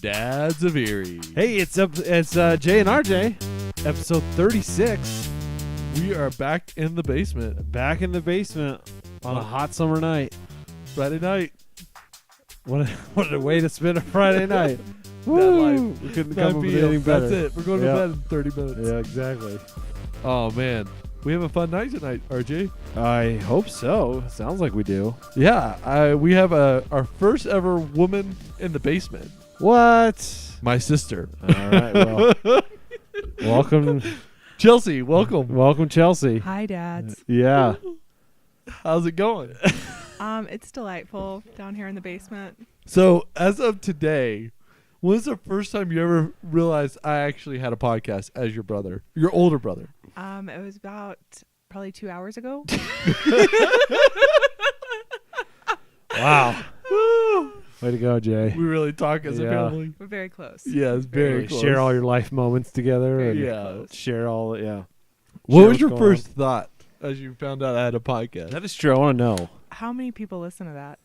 Dads of Erie. Hey, it's Jay and RJ, episode 36. We are back in the basement. Back in the basement on a hot summer night. Friday night. What a way to spend a Friday night. That Woo! life. We couldn't That come up with feel. anything better. That's it. We're going to bed in 30 minutes. Yeah, exactly. Oh, man. We have a fun night tonight, RJ. I hope so. Sounds like we do. Yeah. We have our first ever woman in the basement. What? My sister. All right, well, welcome. Chelsea, welcome. Welcome, Chelsea. Hi, dads. Yeah. How's it going? It's delightful down here in the basement. So, as of today, when was the first time you ever realized I actually had a podcast as your brother, your older brother? It was about probably 2 hours ago. Wow. Way to go, Jay. We really talk as a Yeah. family. We're very close. Yeah, it's very close. Share all your life moments together. Very and Yeah. close. Share all, yeah. What Share was your what's going first thought as you found out I had a podcast? That is true. I want to know. How many people listen to that?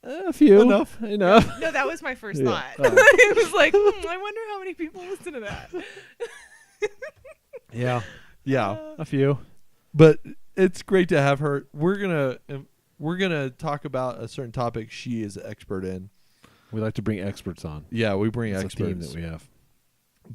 A few. Enough. No, that was my first Yeah. thought. Oh. It was like, I wonder how many people listen to that. Yeah. Yeah, A few. but it's great to have her. We're gonna talk about a certain topic she is an expert in. We like to bring experts on. Yeah, we bring It's a theme experts. that we have.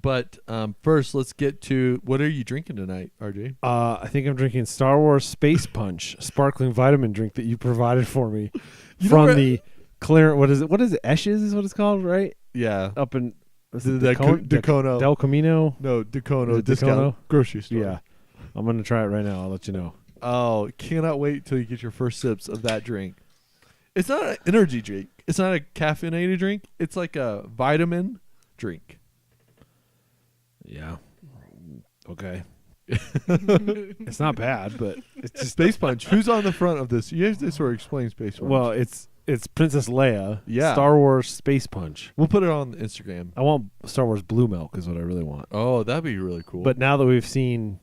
But first, let's get to what are you drinking tonight, RJ? I think I'm drinking Star Wars Space Punch, sparkling vitamin drink that you provided for me You know from where- the clearance. What is it? What is it? Eshes is what it's called, right? Yeah, Up in Dacono. Del Camino. No, Is Dacono it discount Dacono? grocery store. Yeah. I'm gonna try it right now. I'll let you know. Oh, cannot wait till you get your first sips of that drink. It's not an energy drink. It's not a caffeinated drink. It's like a vitamin drink. Yeah. Okay. It's not bad, but it's just Space Punch. Who's on the front of this? You have to sort of explain Space Punch. well, it's Princess Leia. Yeah. Star Wars Space Punch. We'll put it on Instagram. I want Star Wars Blue Milk is what I really want. Oh, that'd be really cool. But now that we've seen,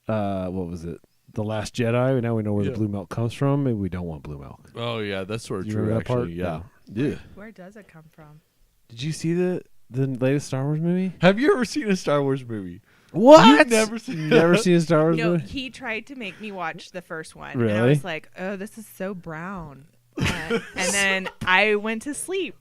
what was it? The Last Jedi. Now we know where Yeah. the blue milk comes from. Maybe we don't want blue milk. oh yeah, that's sort of You true. remember that Actually, part? yeah. Where does it come from? Did you see the latest Star Wars movie? Have you ever seen a Star Wars movie? What? You've never seen. You never seen a Star Wars No, movie? he tried to make me watch the first one. And I Really? was like, oh, this is so brown. And then I went to sleep.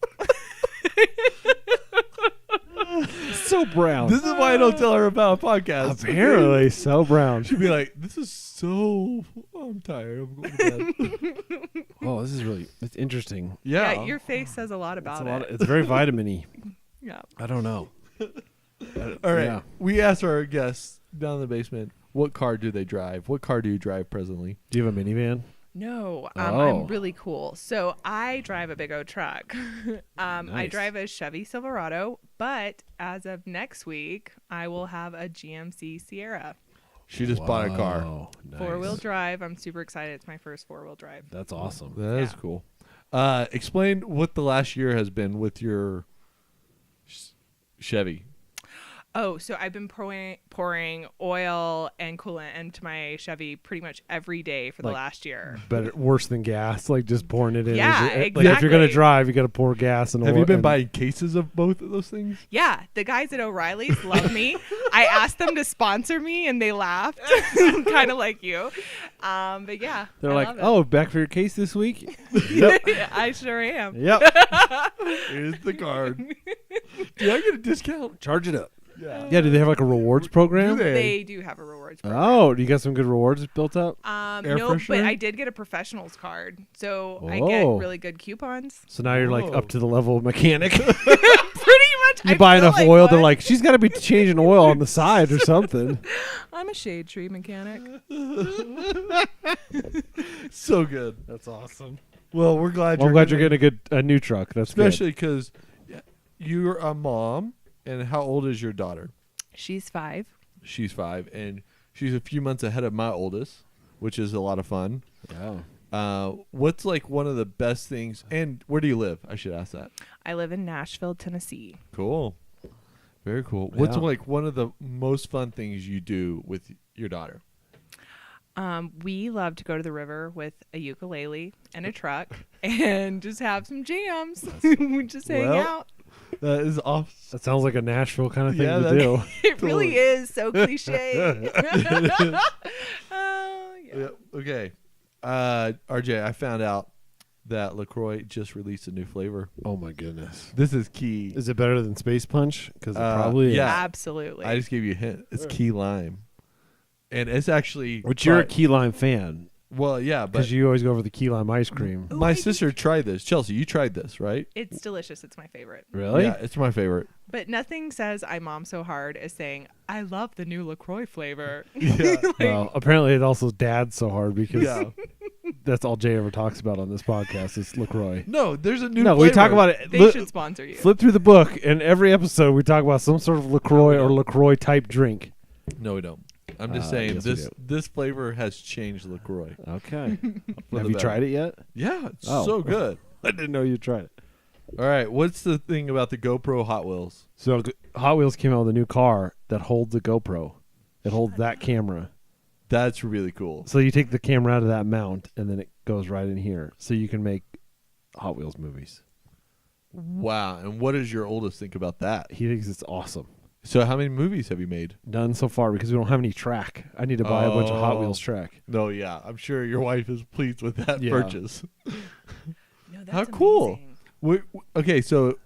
So brown. This is why I don't tell her about a podcast. Apparently, so brown. She'd be like, "This is so. I'm tired. I'm going to bed." Oh, this is it's interesting. Yeah. Your face says a lot about it. It's very vitamin-y. Yeah. I don't know. All right. Yeah. We asked our guests down in the basement, what car do they drive? What car do you drive presently? Do you have a minivan? No, Oh. I'm really cool. So I drive a big old truck. I Nice. drive a Chevy Silverado, but as of next week, I will have a GMC Sierra. She just bought a car. Wow, nice. 4-wheel drive. I'm super excited. It's my first 4-wheel drive. That's awesome. That is Yeah. cool. Explain what the last year has been with your Chevy. Oh, so I've been pouring oil and coolant into my Chevy pretty much every day for the Like- last year. Better, worse than gas. Like just pouring it in. Yeah, Like if you're gonna exactly. drive, you got to pour gas and oil. Have you been and- buying cases of both of those things? Yeah, the guys at O'Reilly's love me. I asked them to sponsor me, and they laughed, kind of like you. But yeah, They're I like, love it. "Oh, back for your case this week." Yep. I sure am. Yep. Here's the card. Do I get a discount? Charge it up. Yeah. Yeah. Do they have like a rewards program? Do they? They do have a rewards program. Oh, do you got some good rewards built up? Air No, but freshener? I did get a professionals card, so I get Oh. really good coupons. So now you're like Whoa. up to the level of mechanic. Pretty much. You I buy feel enough like oil, one. they're like, she's got to be changing oil on the side or something. I'm a shade tree mechanic. So good. That's awesome. Well, we're glad. Well, I'm glad you're getting a new truck. That's good. especially because you're a mom. And how old is your daughter? She's 5. She's 5, and she's a few months ahead of my oldest, which is a lot of fun. Oh. What's like one of the best things? And where do you live? I should ask that. I live in Nashville, Tennessee. Cool. Very cool. What's Yeah. like one of the most fun things you do with your daughter? We love to go to the river with a ukulele and a truck and just have some jams. We just hang Well, out. That is off. That sounds like a Nashville kind of thing Yeah, to that- do. It really is so cliche. Oh, yeah. Yep. Okay. RJ, I found out that LaCroix just released a new flavor. Oh my goodness. This is key. Is it better than Space Punch? Because it probably yeah. is. Absolutely. I just gave you a hint. It's key lime. And it's actually... Which you're a key lime fan. Well, yeah, but Because you always go for the key lime ice cream. Ooh, my I sister tried this. Chelsea, you tried this, right? It's delicious. It's my favorite. Really? Yeah, it's my favorite. But nothing says I mom so hard as saying, I love the new LaCroix flavor. Yeah. Well, apparently it also dads so hard because Yeah. that's all Jay ever talks about on this podcast is LaCroix. No, there's a new No, flavor. we talk about it. They should sponsor you. Flip through the book, and every episode we talk about some sort of LaCroix or LaCroix type drink. No, we don't. I'm just saying yes, we this flavor has changed LaCroix. Okay. For Have the you tried it yet? Yeah, it's Oh. so good. I didn't know you tried it. All right, what's the thing about the GoPro Hot Wheels? So Hot Wheels came out with a new car that holds a GoPro. It holds that camera. That's really cool. So you take the camera out of that mount, and then it goes right in here. So you can make Hot Wheels movies. Wow. And what does your oldest think about that? He thinks it's awesome. So how many movies have you made? None so far because we don't have any track. I need to buy a bunch of Hot Oh. Wheels track. No, yeah. I'm sure your wife is pleased with that Yeah. purchase. No, that's How cool. amazing. Okay, so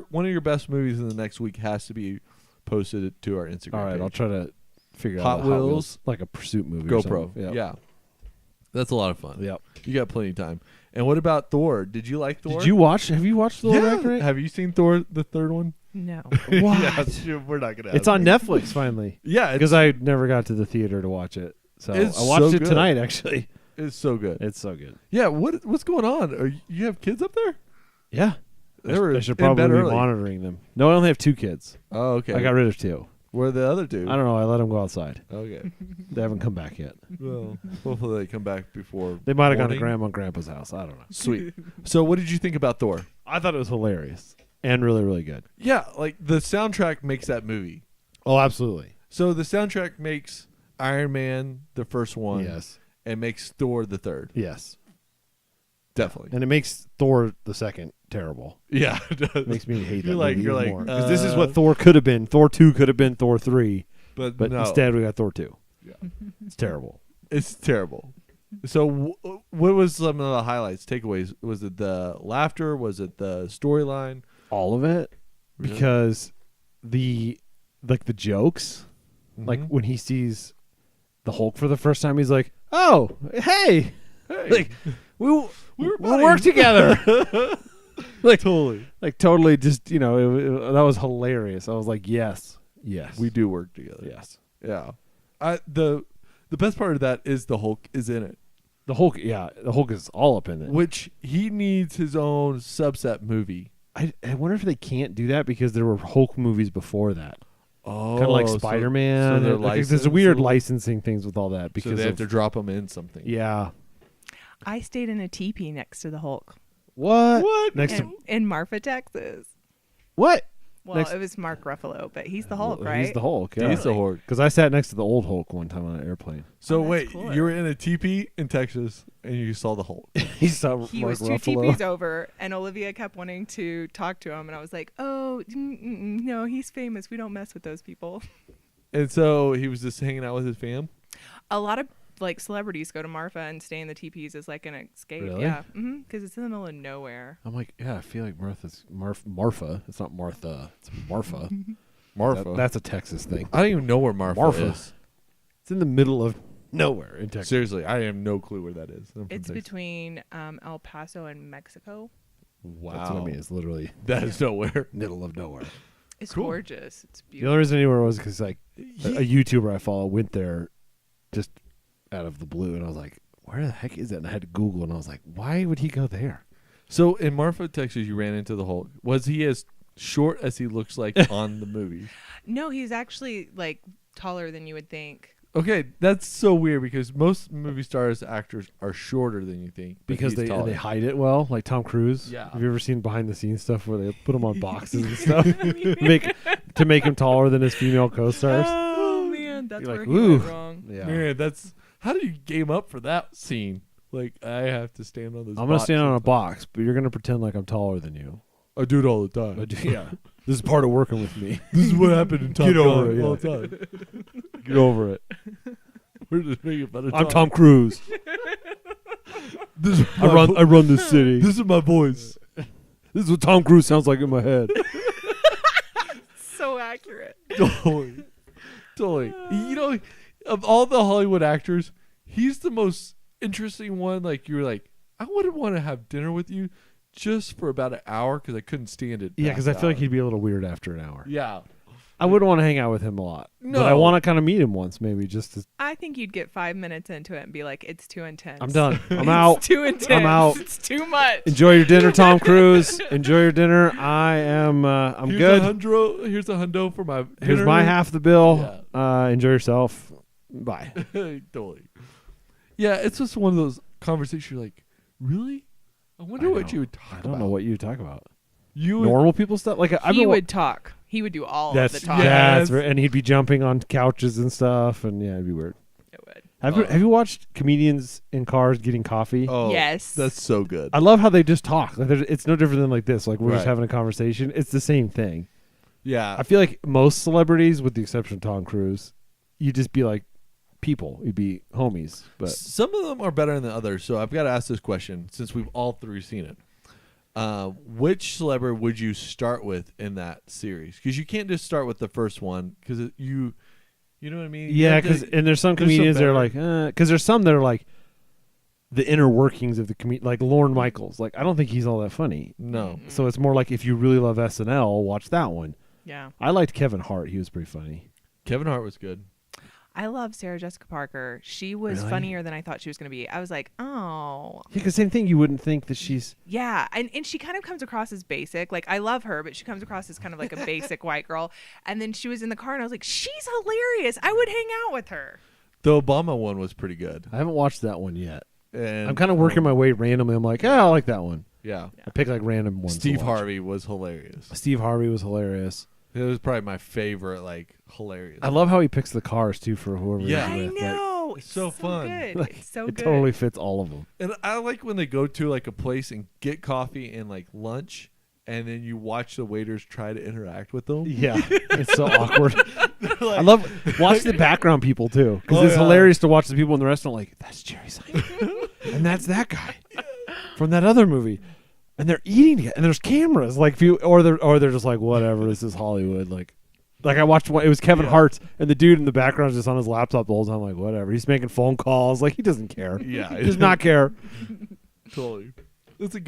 one of your best movies in the next week has to be posted to our Instagram All right, page. I'll try to figure Hot out Wheels, like a pursuit movie. Or GoPro. something. Yeah. That's a lot of fun. Yep. You got plenty of time. And what about Thor? Did you like Thor? Did you watch? Have you watched Thor? Yeah. Ragnarok? Have you seen Thor, the third one? No. What? Yeah, sure, we're not gonna. It's ask on you. Netflix finally. Yeah, Because I never got to the theater to watch it, so It's I watched so it good. tonight. Actually, it's so good. it's so good. Yeah. What's going on? You have kids up there? Yeah, They were I should in probably bed be early. monitoring them. No, I only have 2 kids. Oh, okay. I got rid of 2. Where are the other two? I don't know. I let them go outside. Okay. They haven't come back yet. Well, hopefully they come back before. They might have gone to morning. grandma and grandpa's house. I don't know. Sweet. So, what did you think about Thor? I thought it was hilarious and really, really good. Yeah, like the soundtrack makes that movie. Oh, absolutely. So the soundtrack makes Iron Man the first one. Yes. And makes Thor the third. Yes. Definitely. And it makes Thor the second terrible. Yeah. It does. It makes me hate that You're like- movie you're even like, more. Because this is what uh, Thor could have been. Thor 2 could have been Thor 3, but no. instead we got Thor 2. Yeah. It's terrible. It's terrible. So, what was some of the highlights, takeaways? Was it the laughter? Was it the storyline? All of it, Really? because the jokes, like Mhm. when he sees the Hulk for the first time, he's like, "Oh, hey, Hey. like we'll work buddies." together." like Totally. totally, just that was hilarious. I was like, yes, We do work together. yes. Yeah. The best part of that is the Hulk is in it, The Hulk, the Hulk is all up in it. which he needs his own subset movie. I wonder if they can't do that because there were Hulk movies before that. Oh, Kind of like so- Spider-Man. So, they're Like, there's licensed a weird a little- licensing things with all that So because they have of, to drop him in something. yeah. I stayed in a teepee next to the Hulk What? What? Next to in Marfa, Texas. what? Well, Next- it was Mark Ruffalo, but he's the Hulk, Well, right? He's the Hulk. He's Yeah. the Hulk. Because I sat next to the old Hulk one time on an airplane. So Oh, that's wait, cooler. you were in a teepee in Texas and you saw the Hulk. He saw He Mark was 2 Ruffalo. teepees over, and Olivia kept wanting to talk to him, and I was like, "Oh, no, he's famous. We don't mess with those people." And so he was just hanging out with his fam. A lot of like celebrities go to Marfa and stay in the teepees as like an escape. Really? Yeah, because it's in the middle of nowhere. I'm like, yeah, I feel like Marfa. It's not Martha. It's Marfa. Marfa. That's a Texas thing. I don't even know where Marfa, Marfa. is. It's in the middle of nowhere in Texas. Seriously, I have no clue where that is. I'm from It's Texas. between El Paso and Mexico. Wow. That's what I mean. It's literally That is nowhere. middle of nowhere. It's Cool. gorgeous. It's The beautiful. only reason I knew where it was because like a YouTuber I follow went there just out of the blue, and I was like, where the heck is it? And I had to Google, and I was like, why would he go there? So in Marfa, Texas, you ran into the Hulk. Was he as short as he looks like on the movie? No, he's actually like taller than you would think. Okay, that's so weird because most movie stars, actors are shorter than you think. but Because he's they taller. hide it well, like Tom Cruise. Yeah. Have you ever seen behind the scenes stuff where they put him on boxes and stuff to make him taller than his female co-stars? Oh man, that's You're where like, he went "Ooh." wrong. Yeah. Man, that's how do you game up for that scene? Like I have to stand on this. I'm gonna stand on a box, but you're gonna pretend like I'm taller than you. I do it all the time. Yeah. This is part of working with me. This is what happened in Top Get over Gun it, all yeah. the time. Get over it. We're just making fun of I'm Tom Cruise. This is I run this city. This is my voice. This is what Tom Cruise sounds like in my head. So accurate. Totally. You know, of all the Hollywood actors, he's the most interesting one. Like, you were like, I wouldn't want to have dinner with you just for about an hour because I couldn't stand it. Yeah, because I feel like he'd be a little weird after an hour. Yeah. I wouldn't want to hang out with him a lot. No. But I want to kind of meet him once, maybe, just to... I think you'd get 5 minutes into it and be like, it's too intense. I'm done. I'm out. It's too intense. I'm out. It's too much. Enjoy your dinner, Tom Cruise. Enjoy your dinner. I'm good. Here's a hundo for my Here's dinner. my half the bill. Enjoy yourself. Bye. Totally. Yeah, it's just one of those conversations you're like, really? I wonder what you would talk about. I don't know what you would talk about. You would, Normal people stuff? Like He would talk. He would do all of the talking. Yes. And he'd be jumping on couches and stuff, and yeah, it'd be weird. It would. Have you watched comedians in cars getting coffee? Oh, Yes. That's so good. I love how they just talk. Like it's no different than like this. Like we're just Right. having a conversation. It's the same thing. Yeah. I feel like most celebrities, with the exception of Tom Cruise, you just be like people. You'd be homies. But Some of them are better than others, so I've got to ask this question since we've all three seen it. Which celebrity would you start with in that series? Because you can't just start with the first one because you know what I mean? You yeah, have to- because and there's some there's some comedians that are better. like, because there's some that are like the inner workings of the comedian, like Lorne Michaels. Like I don't think he's all that funny. no. So it's more like if you really love SNL, watch that one. Yeah. I liked Kevin Hart. He was pretty funny. Kevin Hart was good. I love Sarah Jessica Parker. She was Really? funnier than I thought she was going to be. I was like, oh. Yeah, because same thing. You wouldn't think that she's. Yeah. And she kind of comes across as basic. Like, I love her, but she comes across as kind of like a basic white girl. And then she was in the car, and I was like, she's hilarious. I would hang out with her. The Obama one was pretty good. I haven't watched that one yet. And I'm kind of working my way randomly. I'm like, I like that one. Yeah. I pick like random ones. to Steve watch. Harvey was hilarious. Steve Harvey was hilarious. It was probably my favorite, like, hilarious. I love how he picks the cars too for whoever. Yeah. he's I with. Like, know. it's so fun. Good. like, It's so it good. totally fits all of them. And I like when they go to like a place and get coffee and like lunch, and then you watch the waiters try to interact with them. Yeah, it's so awkward. Like, I love watch the background people too, because Oh, it's yeah. hilarious to watch the people in the restaurant like that's Jerry Seinfeld, and that's that guy from that other movie, and they're eating together, and there's cameras like if you or they're just like whatever, this is Hollywood. Like I watched one, it was Kevin Hart, and the dude in the background is just on his laptop the whole time, like whatever. He's making phone calls, like he doesn't care. Yeah. He does not care. Totally. That's a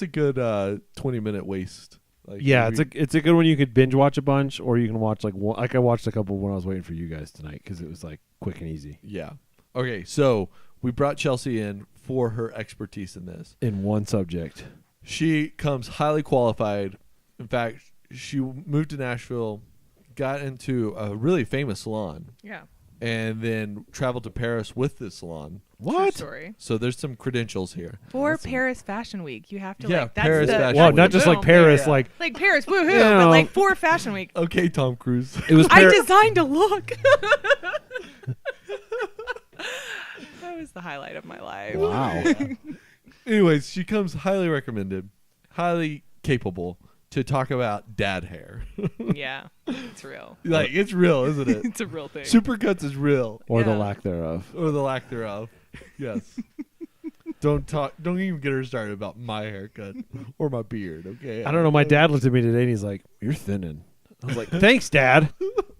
good 20-minute waste. Like, Yeah, maybe- it's a good one. You could binge watch a bunch, or you can watch like one. Like I watched a couple when I was waiting for you guys tonight because it was like quick and easy Yeah. Okay, so we brought Chelsea in for her expertise in this. in one subject. She comes highly qualified. In fact, she moved to Nashville, got into a really famous salon, Yeah. and then traveled to Paris with this salon. True story. So there's some credentials here. For Paris Fashion Week, you have to Yeah, like that's Paris the, Fashion Well, Week. not just like boom. Paris, Yeah. like Like Paris, woohoo! You know. But like for Fashion Week, Okay, Tom Cruise. it was. I Paris. designed a look. That was the highlight of my life. Wow. Anyways, she comes highly recommended, highly capable to talk about dad hair. Yeah, it's real. Like, it's real, isn't it? It's a real thing. Supercuts is real. Or the Yeah. lack thereof. Or the lack thereof. Yes. Don't even get her started about my haircut or my beard, okay? I don't know. My dad looked at me today and he's like, "You're thinning." I was like, "Thanks, Dad."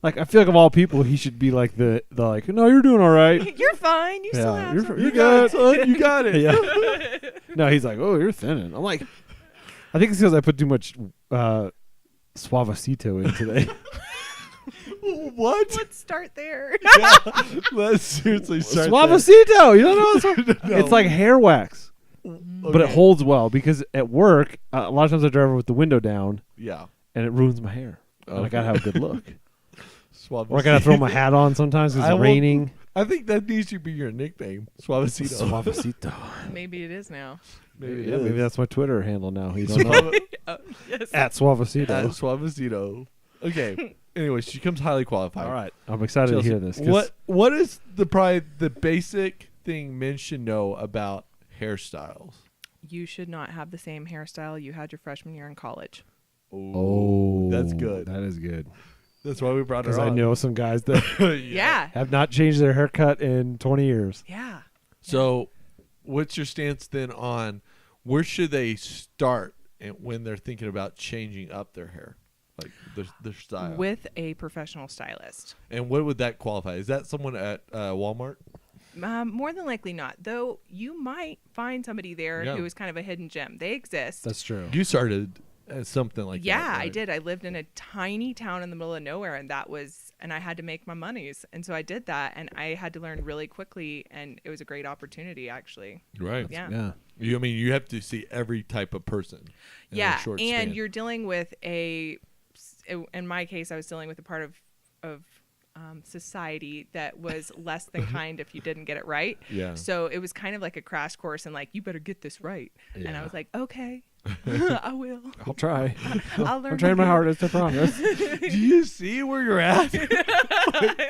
Like, I feel like of all people, he should be like the like, "No, you're doing all right." You're fine. You still have you're, some. you're You got good. it, son. You got it. Yeah. No, he's like, "Oh, you're thinning." I'm like, I think it's because I put too much Suavecito in today. What? Let's start there. Yeah. Let's seriously start Suavecito. You don't know? It's, No. it's like hair wax, there. but it Okay. holds well because at work, a lot of times I drive with the window down, Yeah. and it ruins my hair. And I Okay. gotta have a good look. Suavecito. Or I gotta throw my hat on sometimes because I it's will- raining. I think that needs to be your nickname, Suavecito. Suavecito. Maybe it is now. Maybe it Yeah, is. maybe that's my Twitter handle now. You don't know. Oh, yes. At Suavecito. At Suavecito. Okay. Anyway, she comes highly qualified. All right. I'm excited Chelsea, to hear this. 'cause What is probably the basic thing men should know about hairstyles? You should not have the same hairstyle you had your freshman year in college. Oh, that's good. That is good. That's why we brought her Because on. I know some guys that Yeah. have not changed their haircut in 20 years. Yeah. So, what's your stance then on where should they start and when they're thinking about changing up their hair, like their style? With a professional stylist. And what would that qualify? Is that someone at Walmart? More than likely not. Though you might find somebody there Yeah. who is kind of a hidden gem. They exist. That's true. You started as something like that. Yeah, I right? did. I lived in a tiny town in the middle of nowhere, and I had to make my monies. And so I did that, and I had to learn really quickly, and it was a great opportunity, actually. Right. Yeah. I mean, you have to see every type of person. In Yeah, a short and span. you're dealing with in my case, I was dealing with a part of society that was less than kind if you didn't get it right. Yeah. So it was kind of like a crash course, and like, you better get this right. And I Yeah. was like, okay, I will. I'll try. I'll learn. I'm trying my hardest, I promise. Do you see where you're at?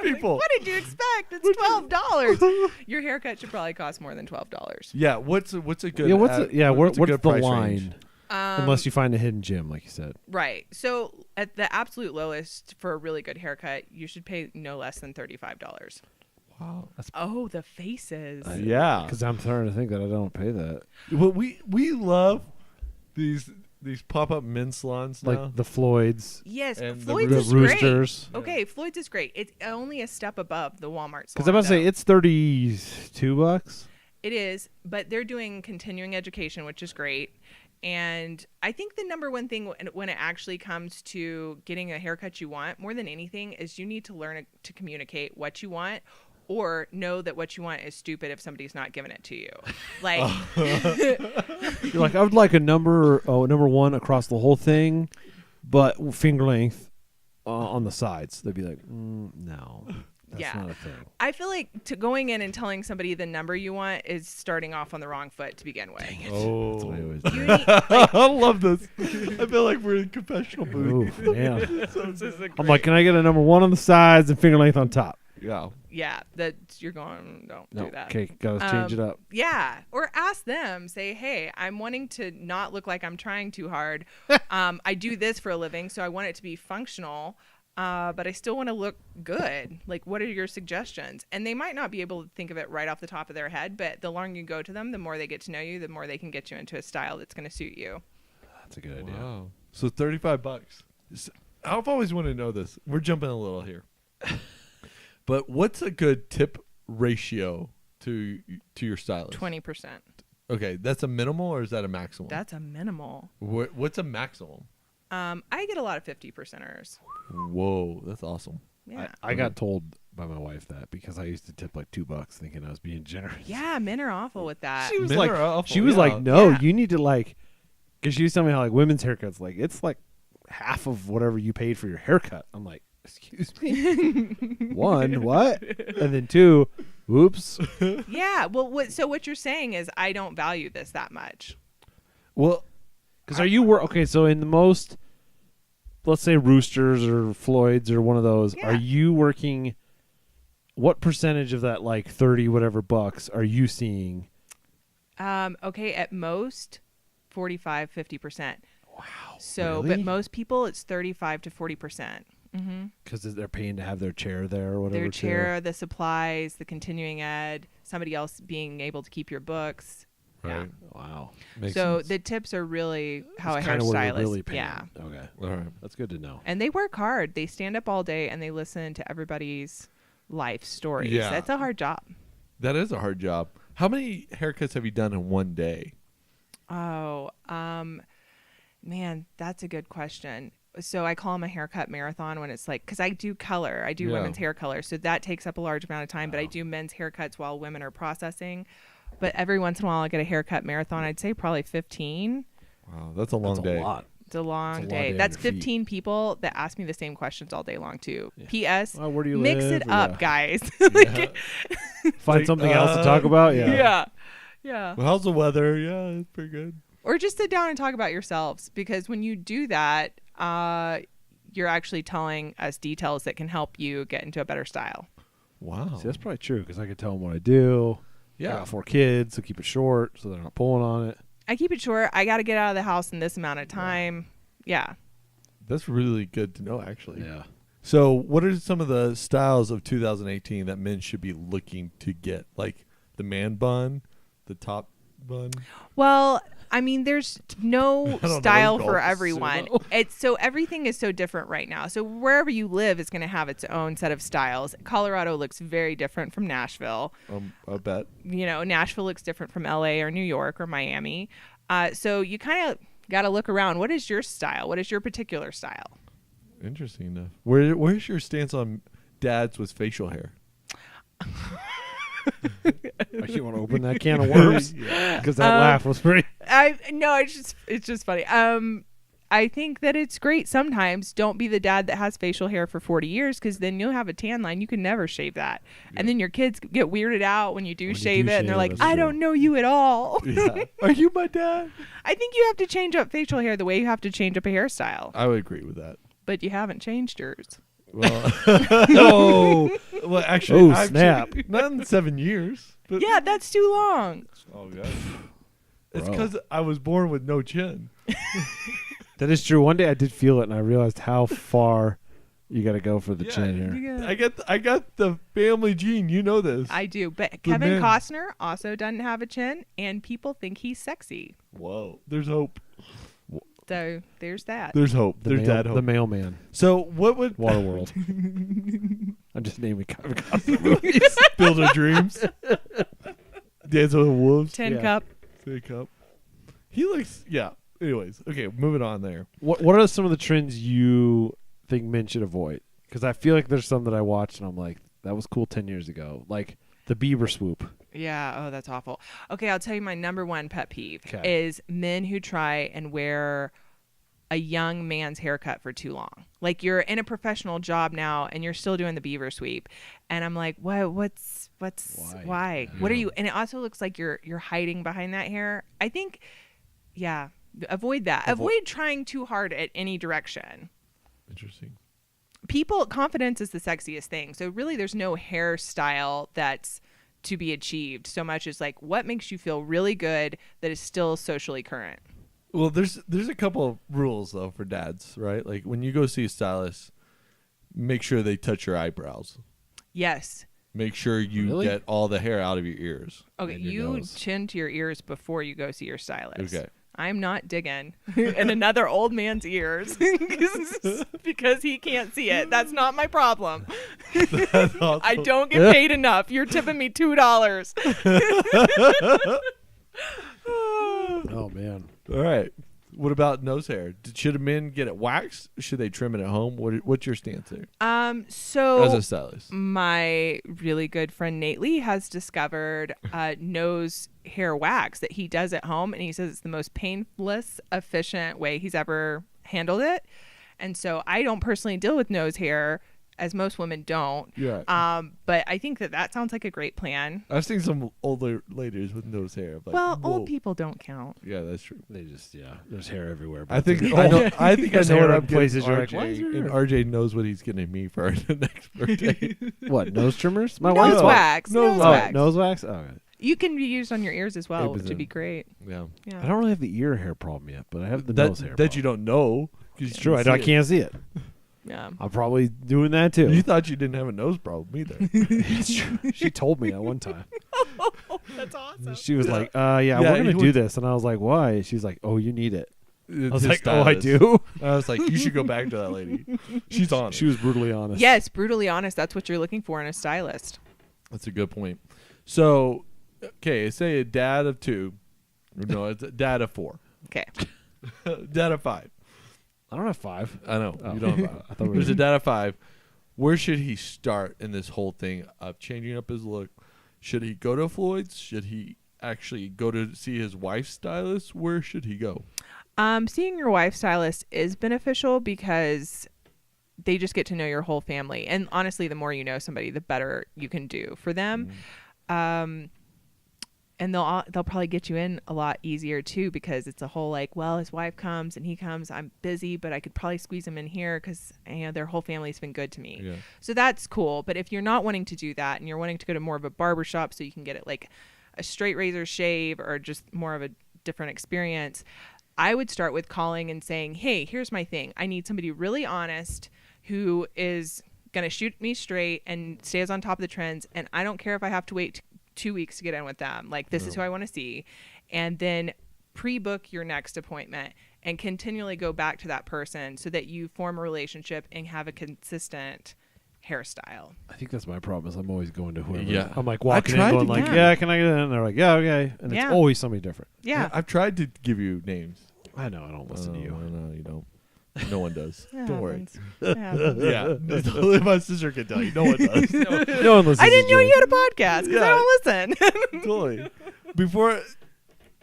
People. What did you expect? It's $12. Your haircut should probably cost more than $12. Yeah. What's a good? Yeah, what's what's a the good price line? range? Unless you find a hidden gem, like you said. Right. So at the absolute lowest for a really good haircut, you should pay no less than $35. Wow. Oh, the faces. Yeah. Because I'm starting to think that I don't pay that. Well, we love these pop-up men's salons now. Like the Floyds, Yes, And the Floyd's the is great. Roosters. Okay, Floyd's is great. It's only a step above the Walmart salon. Because I'm about to say though. it's $32. It is, but they're doing continuing education, which is great. And I think the number one thing when it actually comes to getting a haircut you want, more than anything, is you need to learn to communicate what you want, or know that what you want is stupid if somebody's not giving it to you. Like, You're like, I would like a number one across the whole thing, but finger length on the sides. They'd be like, no, that's Yeah. not a thing. I feel like going in and telling somebody the number you want is starting off on the wrong foot to begin with. Oh. That's what I always You do. need, like, I love this. I feel like we're in confessional booth. Ooh, man. I'm like, can I get a number one on the sides and finger length on top? Yeah. yeah, that you're going. Don't No. do that. Okay, gotta change it up. Yeah, or ask them. Say, hey, I'm wanting to not look like I'm trying too hard. I do this for a living, so I want it to be functional. But I still want to look good. Like, what are your suggestions? And they might not be able to think of it right off the top of their head, but the longer you go to them, the more they get to know you, the more they can get you into a style that's going to suit you. That's a good idea. Wow. So $35. I've always wanted to know this. We're jumping a little here. But what's a good tip ratio to your stylist? 20%. Okay, that's a minimal or is that a maximum? That's a minimal. What's a maximum? I get a lot of 50%ers. Whoa, that's awesome. Yeah. I got told by my wife that because I used to tip like $2 thinking I was being generous. Yeah, men are awful with that. She was Men like, are awful, she was yeah. like, no, Yeah. you need to like, because she was telling me how like women's haircuts, like it's like half of whatever you paid for your haircut. I'm like, excuse me, one, what? And then two, oops. Yeah. Well, so what you're saying is I don't value this that much. Well, Because are you okay? So in the most, let's say Roosters or Floyd's or one of those, Yeah. are you working? What percentage of that like 30 whatever bucks are you seeing? Okay, at most 45, 50%. Wow. So, but most people it's 35 to 40%. Mm-hmm. Because they're paying to have their chair there or whatever. Their too. chair, the supplies, the continuing ed, somebody else being able to keep your books. right. Wow. Makes So sense. the tips are really how That's a kinda where you're hairstylist. really paying. Yeah. Okay. All right. That's good to know. And they work hard. They stand up all day and they listen to everybody's life stories. Yeah. That's a hard job. That is a hard job. How many haircuts have you done in one day? Oh, man, that's a good question. So I call them a haircut marathon when it's like, because I do color. I do Yeah. women's hair color. So that takes up a large amount of time, but I do men's haircuts while women are processing. But every once in a while I get a haircut marathon. I'd say probably 15. Wow, that's a long That's day. a lot. It's a long long day. day on That's your feet. 15 people that ask me the same questions all day long too. Yeah. P.S. Well, where do you Mix live? it up, Yeah. guys. Yeah. Find Like, something else to talk about. Yeah. Yeah. Yeah. Well, how's the weather? Yeah, it's pretty good. Or just sit down and talk about yourselves, because when you do that, you're actually telling us details that can help you get into a better style. Wow. See, that's probably true because I could tell them what I do. I Yeah. got 4 kids, so keep it short so they're not pulling on it. I keep it short. I got to get out of the house in this amount of time. Yeah. That's really good to know, actually. Yeah. So, what are some of the styles of 2018 that men should be looking to get? Like the man bun, the top bun? Well, I mean, there's no know, style it's for called everyone. sumo. It's so everything is so different right now. So wherever you live is going to have its own set of styles. Colorado looks very different from Nashville. I bet. You know, Nashville looks different from LA or New York or Miami. So you kind of got to look around. What is your style? What is your particular style? Interesting enough. Where's your stance on dads with facial hair? You want to open that can of worms? Because that laugh was pretty. It's just funny. I think that it's great sometimes. Don't be the dad that has facial hair for 40 years, because then you'll have a tan line. You can never shave that. And then your kids get weirded out when you do shave it, and they're like, that's I true. don't know you at all. Yeah. Are you my dad? I think you have to change up facial hair the way you have to change up a hairstyle. I would agree with that. But you haven't changed yours. Well, Oh, well, actually, Oh, snap. Not in 7 years. But Yeah, that's too long. Oh god. It's Bro. because I was born with no chin. that is true. One day I did feel it, and I realized how far you got to go for the Yeah, chin here. Yeah. I got the family gene. You know this. I do. But Good Kevin man. Costner also doesn't have a chin, and people think he's sexy. Whoa. There's hope. So there's that. There's hope. There's dad hope. The mailman, So what would Waterworld. I'm just naming Kevin Costner movies. Build Our Dreams? Dance with the Wolves? Tin Yeah. cup. Take up. He looks. Yeah. Anyways, okay. Moving on there. What are some of the trends you think men should avoid? Because I feel like there's some that I watched and I'm like, that was cool 10 years ago. Like the Bieber swoop. Yeah. Oh, that's awful. Okay, I'll tell you my number one pet peeve 'Kay. is men who try and wear a young man's haircut for too long. Like you're in a professional job now and you're still doing the beaver sweep. And I'm like, what's why? What are you? And it also looks like you're hiding behind that hair. I think, yeah, avoid that. Avoid trying too hard at any direction. Interesting. Confidence is the sexiest thing. So really there's no hairstyle that's to be achieved so much as like what makes you feel really good that is still socially current. Well, there's a couple of rules though for dads, right? Like when you go see a stylist, make sure they touch your eyebrows. Yes. Make sure you Really? get all the hair out of your ears. Okay, and your you nose. chin to your ears before you go see your stylist. Okay. I'm not digging in another old man's ears because he can't see it. That's not my problem. That's awesome. I don't get paid enough. You're tipping me $2. Oh, man. All right. What about nose hair? Should men get it waxed? Should they trim it at home? What's your stance there So as a stylist? my really good friend Nate Lee has discovered nose hair wax that he does at home, and he says it's the most painless, efficient way he's ever handled it. And so I don't personally deal with nose hair, as most women don't. Yeah. But I think that sounds like a great plan. I've seen some older ladies with nose hair. Like, Well, whoa. old people don't count. Yeah, that's true. They just, there's hair everywhere. I think it's- I know. I think I There's know hair what in I'm places places. you're like, RJ, why is there and hair? RJ knows what he's getting me for the next birthday. What, nose trimmers? My Nose wife's wax. Nose Nose Oh, wax. nose wax? Oh, okay. You can be used on your ears as well, Hey, which but would be great. yeah, Yeah. I don't really have the ear hair problem yet, but I have the nose hair that you problem. don't know. 'Cause It's you true. I see it. can't see it. Yeah. I'm probably doing that too. You thought you didn't have a nose problem either. It's true. She told me that one time. That's awesome. She was Yeah. like, yeah, Yeah, we're going you to do would- this. And I was like, why? She's like, oh, you need it. I I was like, oh, I do? I was like, you should go back to that lady. She's on. She was brutally honest. Yes, brutally honest. That's what you're looking for in a stylist. That's a good point. So, okay, say a dad of 2. No, it's a dad of 4. Okay. Dad of 5. I don't have 5. I know. Oh. You don't have 5. I thought we There's were a dad of 5. Where should he start in this whole thing of changing up his look? Should he go to Floyd's? Should he actually go to see his wife's stylist? Where should he go? Seeing your wife's stylist is beneficial because they just get to know your whole family. And honestly, the more you know somebody, the better you can do for them. And they'll probably get you in a lot easier too, because it's a whole like, well, his wife comes and he comes, I'm busy, but I could probably squeeze him in here because their whole family's been good to me. Yeah. So that's cool. But if you're not wanting to do that and you're wanting to go to more of a barber shop so you can get it like a straight razor shave or just more of a different experience, I would start with calling and saying, hey, here's my thing. I need somebody really honest who is going to shoot me straight and stays on top of the trends. And I don't care if I have to wait 2 weeks to get in with them. Like, this is who I want to see. And then pre-book your next appointment and continually go back to that person so that you form a relationship and have a consistent hairstyle. I think that's my problem is I'm always going to whoever. Yeah. I'm like walking in tried going to like, get- yeah, can I get in? And they're like, yeah, okay. And Yeah. it's always somebody different. Yeah. I've tried to give you names. I know. I don't listen to you. No, you don't. No one does. It Don't worry. happens. It happens. Yeah, my sister can tell you. No one does. No one listens I didn't to know Jerry. you had a podcast because I don't listen. Totally.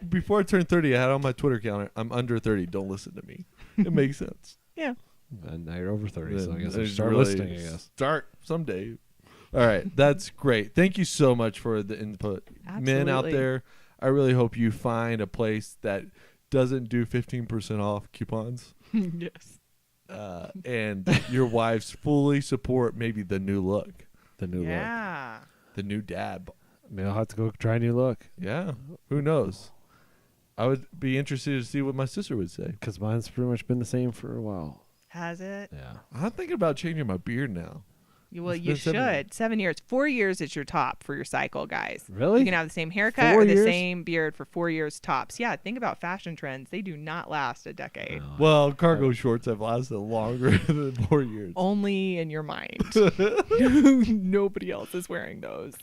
Before I turned 30, I had on my Twitter calendar, I'm under 30. Don't listen to me. It makes sense. Yeah. And now you're over 30, so I guess I Then should start really listening, I guess. Start someday. All right. That's great. Thank you so much for the input. Men out Absolutely. there, I really hope you find a place that doesn't do 15% off coupons. Yes. And your wives fully support maybe the new look, The new look. Yeah. the new dad. Maybe I'll have to go try a new look Yeah. Who knows? I would be interested to see what my sister would say. because mine's pretty much been the same for a while. Has it? Yeah. I'm thinking about changing my beard now. Well, It's you been 7 years. should. 7 years. 4 years is your top for your cycle, guys. Really? You can have the same haircut 4 or the years? same beard for 4 years tops. Yeah, think about fashion trends. They do not last a decade. No, Well, cargo shorts have lasted longer than 4 years. Only in your mind. Nobody else is wearing those.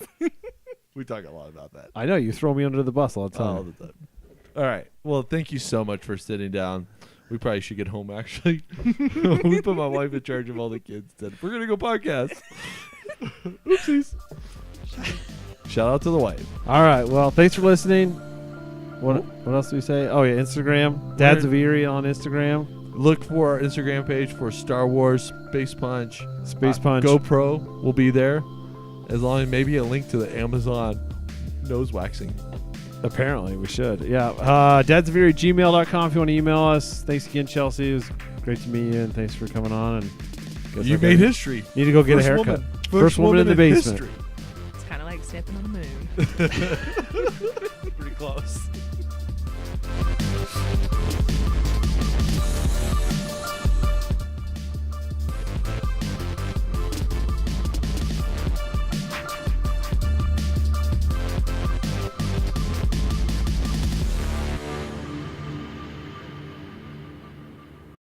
We talk a lot about that I know. You throw me under the bus all the all time. the time. All right. Well, thank you so much for sitting down. We probably should get home, actually. We put my wife in charge of all the kids. Said, we're going to go podcast. Oopsies. Shout out to the wife. All right. Well, thanks for listening. What else do we say? Oh, yeah. Instagram. Dads of Erie on Instagram. Look for our Instagram page for Star Wars, Space Punch. Space Punch. GoPro will be there. As long as maybe a link to the Amazon nose waxing. Apparently, we should. Yeah. Dads of Erie, gmail.com if you want to email us. Thanks again, Chelsea. It was great to meet you, and thanks for coming on. And guess You I made gotta- history. Need to go get a First haircut. woman. First woman in the basement. history. It's kind of like stepping on the moon. Pretty close.